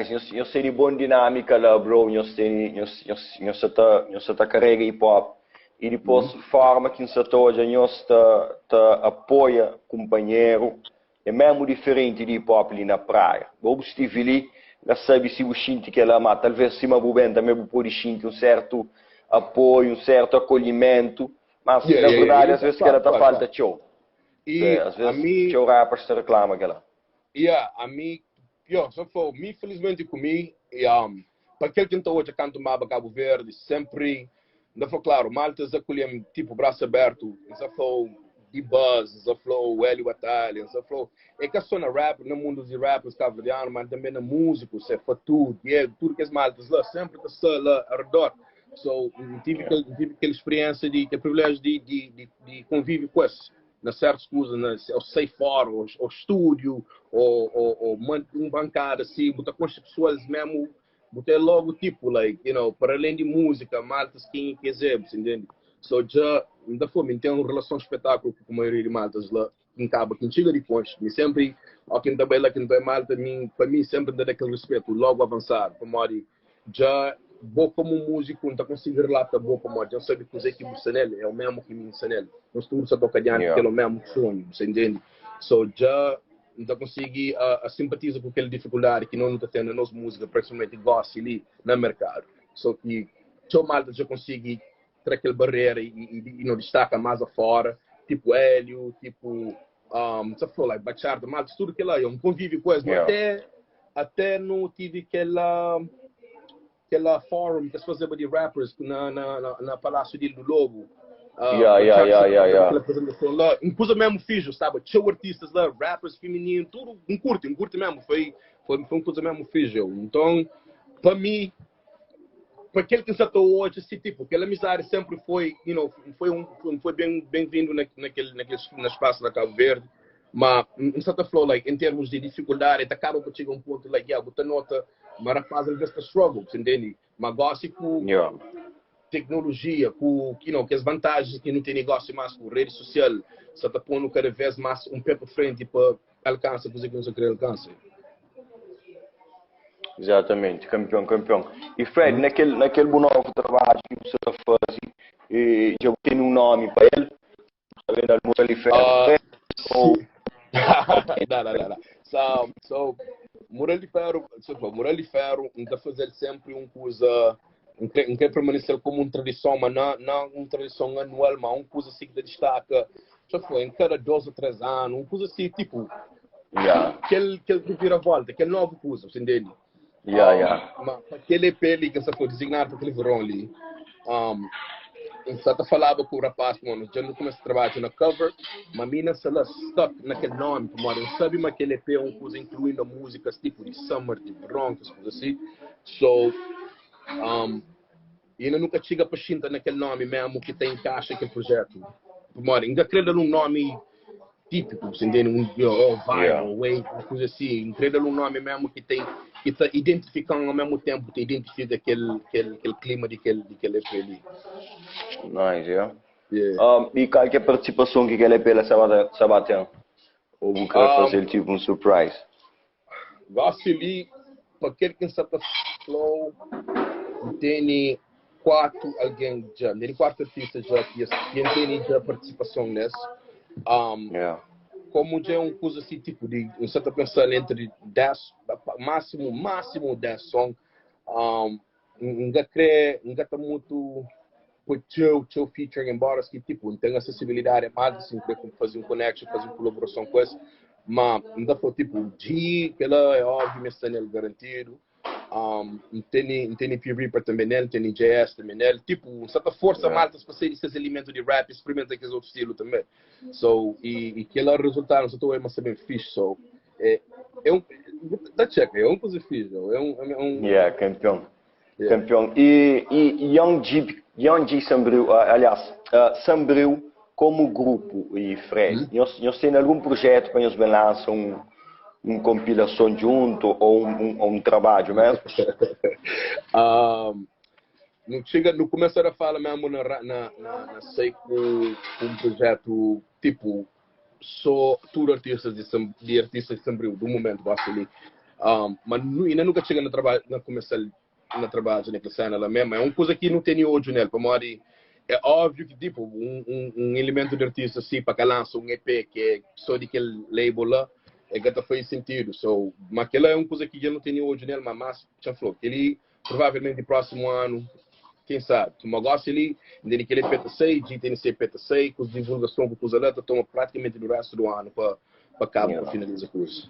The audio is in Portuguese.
eu sei de boa dinâmica lá, bro. Eu tá carrega hip hop. E depois forma que você tá apoia companheiro. É mesmo diferente de hip hop ali na praia. Eu estive ali, já sabe se o xinte que ela mata. Talvez se uma bubenta também pode xinte um certo apoio, um certo acolhimento. Mas na verdade, às vezes que ela tá falta tchau. Às vezes tchau rappers te reclama aquela. A mim, só foi, infelizmente comigo, para aquele que então hoje canto Maba Cabo Verde, sempre, não foi claro, malta já colhem tipo braço aberto, já foi de buzz, já foi Hélio Batalha, já foi, é que só na rap, no mundo de rappers cabo-verdiano, mas também na música, você foi tudo, tudo que as maltas lá, sempre que está lá ao redor. So, tive aquela experiência de privilégio de convívio com esses. Na certas coisas, ao sair fora, ao estúdio, ou uma bancada assim, botar com as pessoas mesmo, botar logo tipo, like, para além de música, maltas que quiser, entende? So, já, ainda foi, tem uma relação de espetáculo com a maioria de maltas lá, em Cabo, quem chega depois, me sempre, quem também lá, quem também malta, para mim sempre dá aquele respeito, logo avançar, para mim, já, vou como músico, não está conseguindo relatar boa para mim, eu sei que usei que me nele, é o mesmo que me ensina nele, nós estamos a tocar adiante, que é o mesmo sonho, você entende? So, já, não está conseguindo a simpatizar com aquela dificuldade que não está tendo nas músicas, principalmente gosto ali no mercado, só que, só malta já consegui ter aquela barreira e não destaca mais afora, tipo Hélio, tipo, você falou, like, Bachardo, malta, tudo aquilo aí, um convívio com eles, até não tive aquela forum que se fazia de rappers na Palácio do Lobo. Aquela apresentação lá, uma coisa mesmo fijo, sabe? Tinha artistas lá, rappers femininos, tudo, um curto mesmo, foi uma coisa mesmo fijo. Então, para mim, para aquele que está hoje, esse tipo, aquela amizade sempre foi, foi bem-vindo naquele espaço da Cabo Verde. Mas, em certa forma, like, em termos de dificuldade, acaba por chegar um ponto, like, botar nota, mas rapaz, às vezes struggle, entende? Mas gosto com tecnologia, com que as vantagens que não tem negócio mais com rede social, só está pondo cada vez mais um pé para frente para alcançar coisa que não se quer alcançar. Exatamente, campeão. E Fred, naquele bom novo trabalho que você está fazendo, já tem um nome para ele? Está vendo a música ali, Fred? Não. So, Moral de Ferro, está fazendo sempre uma coisa, não quer permanecer como uma tradição, mas não uma tradição anual, mas uma coisa assim que destaca, já foi, em cada 2 ou 3 anos, uma coisa assim, tipo, aquele reviravolta, aquele novo coisa, você entende? Mas aquele EP ali que você foi designado para aquele verão ali, eu falava com o rapaz, mano, já não começa a trabalhar na cover, mas a mina se ela stuck naquele nome, mano, sabe, mas aquele EP é uma coisa incluindo músicas tipo de summer, de broncos, coisas assim. So, e ainda nunca chega para chinta naquele nome mesmo que tem encaixa aquele projeto. Mano, ainda creio num nome típico, você entende? Viral, uma coisa assim, incrível um nome mesmo que está identificando ao mesmo tempo, que identifica aquele clima daquele EP ali. Nice, e qualquer participação que aquele EP sabatem? Ou vou querer fazer tipo um surprise? Gosto ali, para aquele que está flow, tem 4 alguém já, tem 4 artistas já que tem já participação nesse. Como já é uma coisa assim, tipo, você está pensando entre 10, máximo 10 sons, não está muito com teu featuring, embora que tipo, não tem acessibilidade, mais assim, como fazer um connection, fazer uma colaboração com esse, mas ainda foi tipo, G, que ela é óbvio, mas tem ele garantido. Tem P-Reaper também nele, tem JS também nele, tipo, certa força maltas para sair esses elementos de rap, experimenta aqueles outros estilos também. So, e que ela resultaram, só estou a ser bem fixe, so, é um, dá check, é um coisa fixe, campeão. E Young G Sambriu, aliás, Sambriu como grupo, e Fred, nós temos algum projeto para nós lançar uma compilação junto ou um trabalho mesmo? Não começar a falar mesmo sei com um projeto tipo só tudo artistas de artistas de Sambril, do momento, basta ali. Mas ainda nunca chega no trabalho, na começar na trabalho na cena lá mesmo. É uma coisa que não tem hoje nele. Para mim, é óbvio que tipo um elemento de artista assim para que lança um EP que é só de aquele label lá, é que faz sentido. So, mas aquela é uma coisa que já não tem hoje nele, mas já falou que ele provavelmente próximo ano, quem sabe, tu gosta ele, ainda que ele peta 6, de tem que peta 6, com divulgação com coisa lá, toma praticamente do resto do ano para cabo para finalizar o curso.